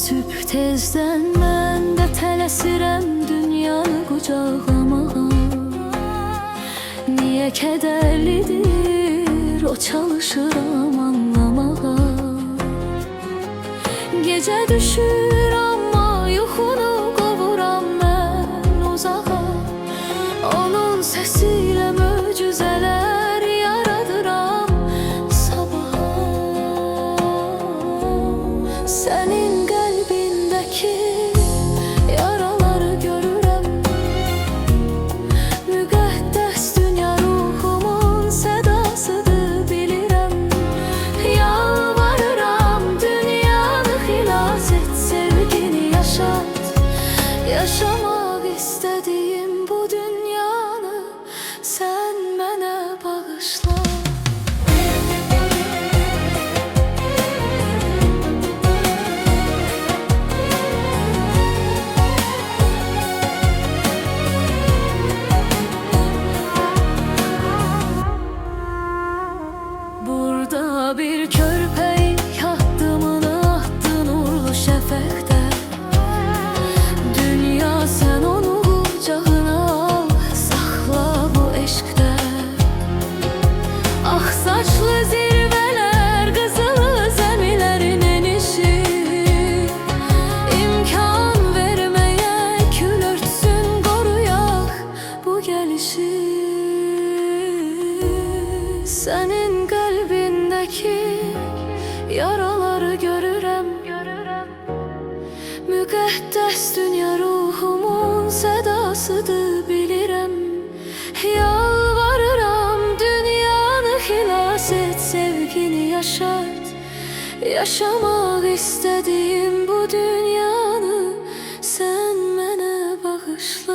Sübh tezdən mən də tələsirəm dünyanı qucaqlamağa. Niyə kədərlidir o çalışıram anlamağa. Gecə düşür amma yuxunu qovuram mən uzağa. Onun səsiyle möcüzələr yaradıram sabaha. Sənin qəlbindəki yaraları görürəm. Müqəddəs dünya ruhumun sədasıdır bilirəm. Yalvarıram dünyanı xilas et, sevgini yaşat. Yaşamaq istədiyim bu dünyanı sən mənə bağışla. Burada bir körpək addımını attı nurlu şəfəqdə. Dünya sən onu qucağına al, saxla bu eşqdə. Ağ saçlı zirvələr, qızılı zəmilərin enişi. İmkan verməyə kül örtsün, qoruyaq bu gəlişi. Sənin qəlbindəki yaraları görürəm. Müqəddəs dünya ruhumun sədasıdır bilirəm. Yalvarıram dünyanı xilas et, sevgini yaşat. Yaşamaq istədiyim bu dünyanı sən mənə bağışla.